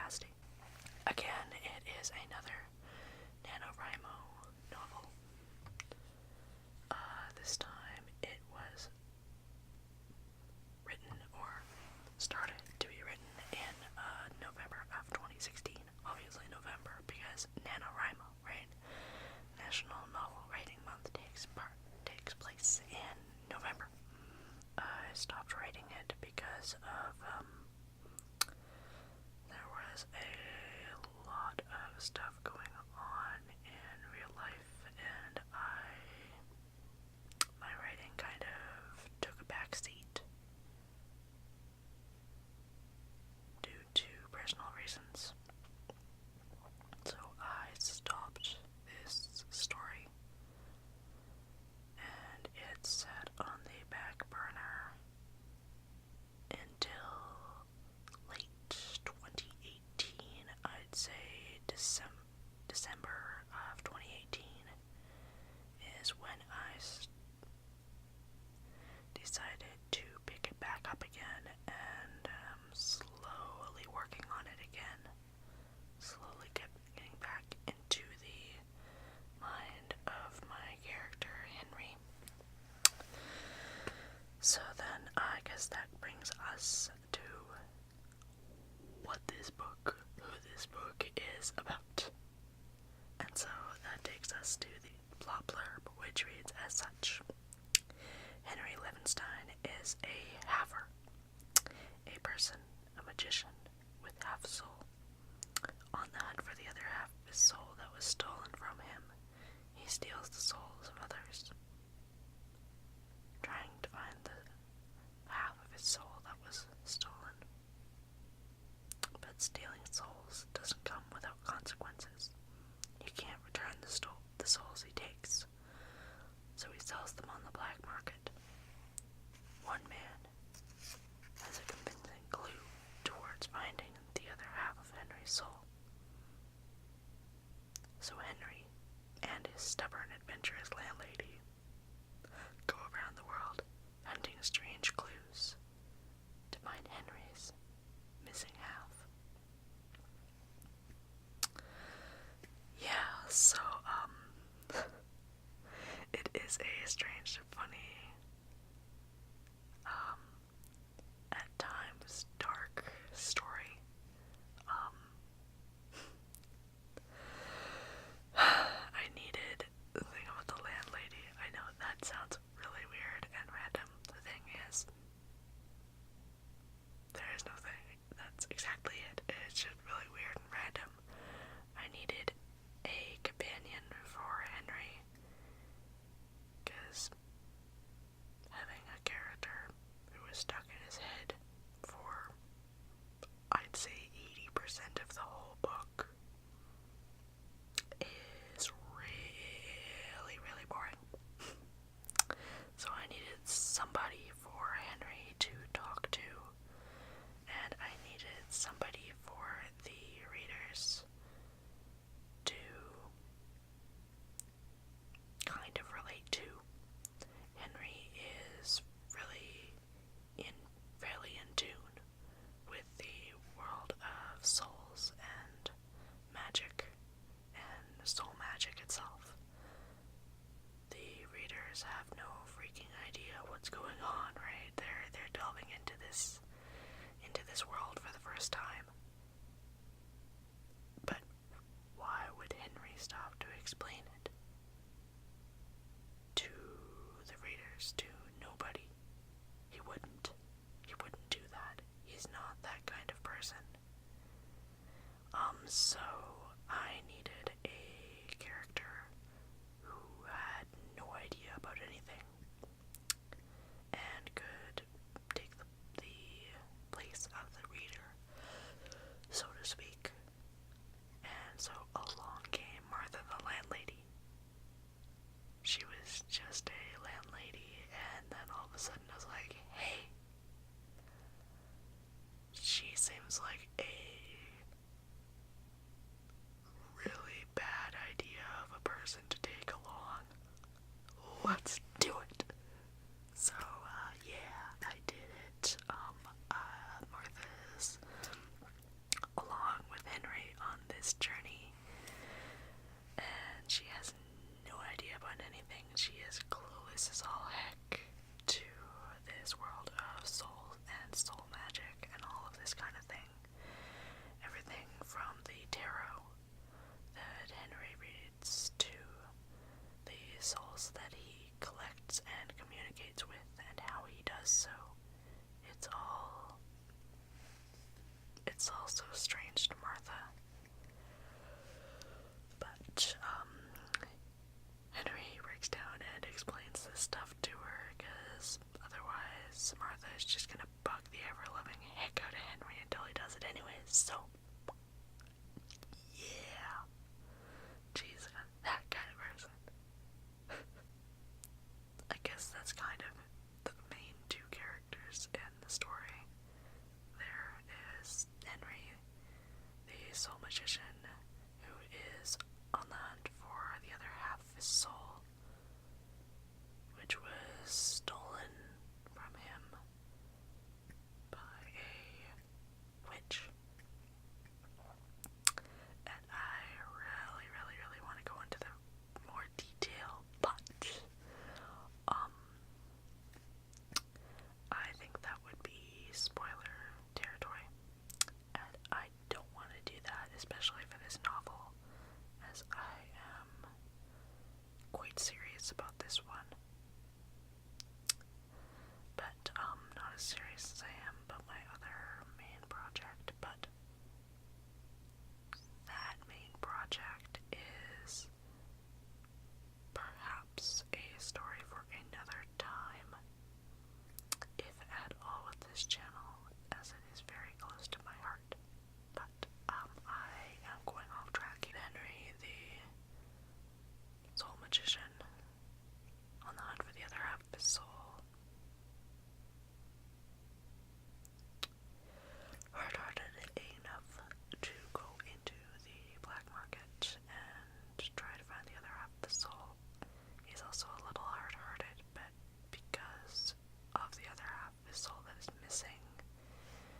capacity. Again, it is another NaNoWriMo novel. This time it was written, or started to be written, in November of 2016. Obviously November, because NaNoWriMo, right? National Novel Writing Month takes place in November. I stopped writing it because of there was a lot of stuff going on in real life, and my writing kind of took a back seat due to personal reasons. So I stopped this story, and it sat on the back burner until late 2018. I'd say December of 2018 is when I decided to pick it back up again, and slowly working on it again. Slowly getting back into the mind of my character, Henry. So then, I guess that brings us to who this book is about. And so that takes us to the plot blurb, which reads as such. Henry Levinstein is a haver, a person, a magician with half a soul. On the hunt for the other half of his soul that was stolen from him, he steals the souls of others. Trying to find the half of his soul that was stolen. But stealing souls doesn't come without consequences. He can't return the souls he takes, so he sells them on the black market. One man has a convincing clue towards finding the other half of Henry's soul. So Henry and his stubborn, adventurous landlady go around the world hunting strange clues to find Henry's missing half. Yeah, so, it is a strange, funny, at times dark story. I needed the thing about the landlady. I know that sounds really weird and random. The thing is, there is no thing. That's exactly it. It's just really weird and random. I needed a companion for Henry, because having a character who was stuck in his head for, I'd say, 80% of the whole book is really, really boring. So I needed somebody for Henry to talk to, and I needed somebody for the readers to kind of relate to. Henry is really fairly in tune with the world of souls and magic and soul magic itself. The readers have no freaking idea what's going on, right? They're delving into this world for the first time. But why would Henry stop to explain it to the readers, to nobody? He wouldn't do that. He's not that kind of person. So I needed a character who had no idea about anything and could take the place of the reader, so to speak. And so along came Martha the landlady. She was just a landlady, and then all of a sudden I was like, hey, she seems like a really bad idea of a person to take along. Let's do it. So, yeah, I did it. Martha's, along with also estranged Martha. But, Henry breaks down and explains this stuff to her, because otherwise Martha is just gonna bug the ever-loving heck out of Henry until he does it anyways, so yeah. She's that kind of person. I guess that's kind of the main two characters in the story. There is Henry, the soul magician, who is on the hunt for the other half of his soul, which was stolen from him by a witch. And I really want to go into the more detail, but I think that would be spoiler territory, and I don't want to do that, especially for this novel, as I am quite serious about this one. But not as serious as I am about my other main project, but that main project is perhaps a story for another time, if at all, with this channel, as it is very close to my heart. But I am going off track. Henry, the soul magician, on the hunt for the other half of his soul, hard-hearted enough to go into the black market and try to find the other half of the soul. He's also a little hard-hearted, but because of the other half of his soul that is missing,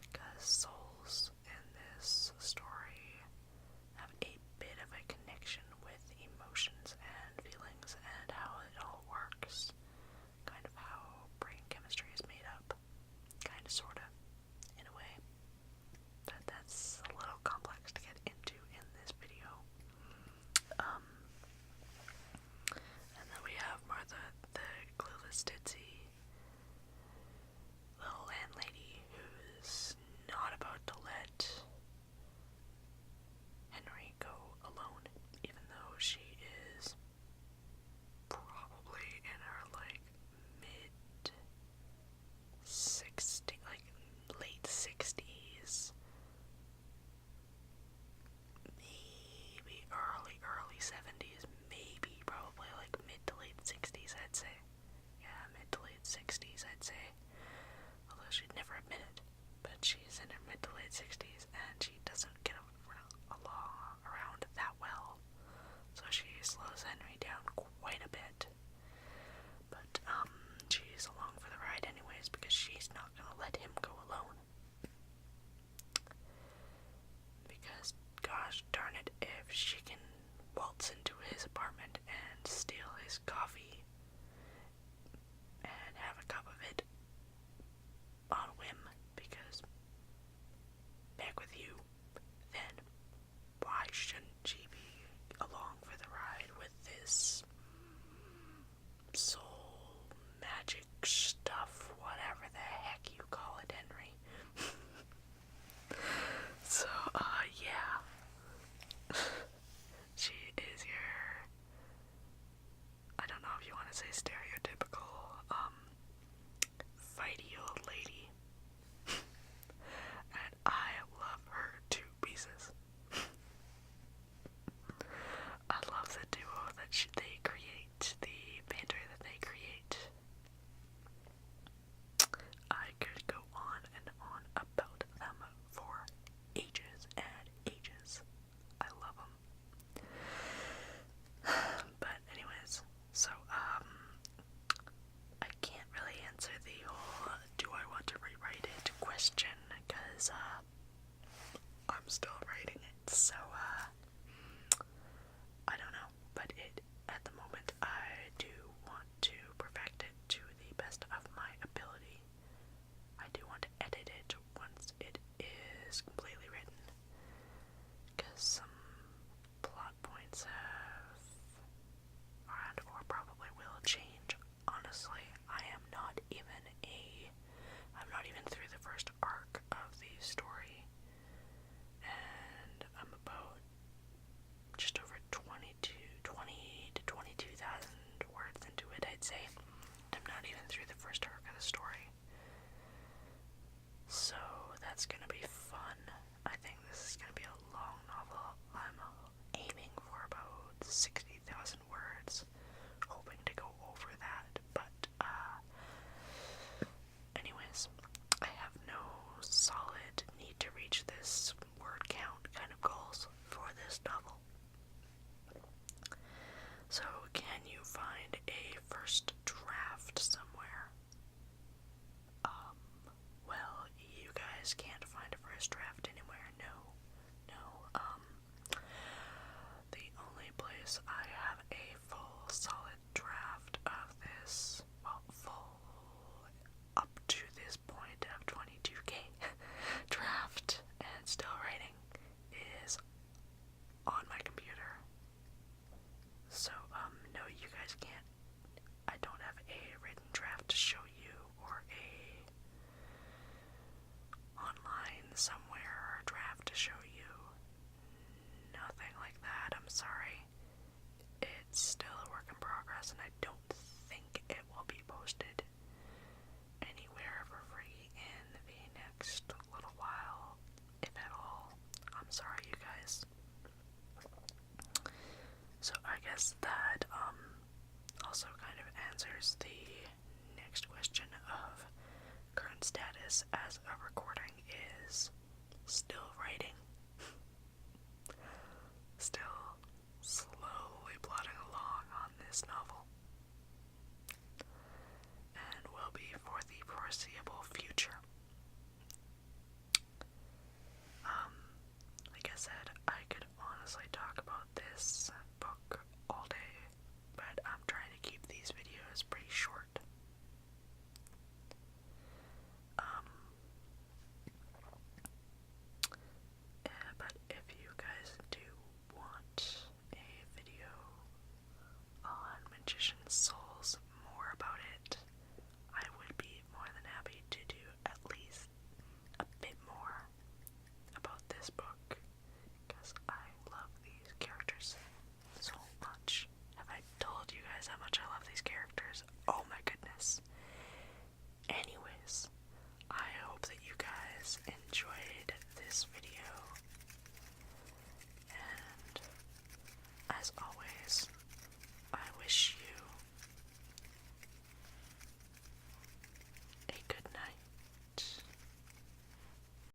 because souls in this story have a bit of a connection with emotions and feelings and how it all works, kind of how brain chemistry is made up, kind of, sort of, in a way. But that's a little complex to get into in this video. And then we have Martha, the clueless ditzy little landlady who's not about to let Henry go alone, even though she is probably in her like mid 60s, like late 60s, maybe early 70s, maybe probably like mid to late 60s, I'd say. Yeah, mid to late 60s, I'd say. Although she'd never admit it, but she's in her mid to late 60s, and she doesn't get around that well, so she slows Henry down quite a bit. But she's along for the ride anyways, because she's not gonna let him go alone. Because gosh darn it, if she can waltz into his apartment and steal his coffee and have a cup of it on whim, because back with you, then why shouldn't she be along for the ride with this soul magic stuff, whatever the heck you call it, Henry? So, yeah. She is your, I don't know if you want to say stereotypical, fighty old lady. And I love her to pieces. I love the duo that they create, the banter that they create. I could go on and on about them for ages and ages. I love them. But anyways, so the story. So that's gonna be fun. I think this is gonna be a long novel. I'm aiming for about 60,000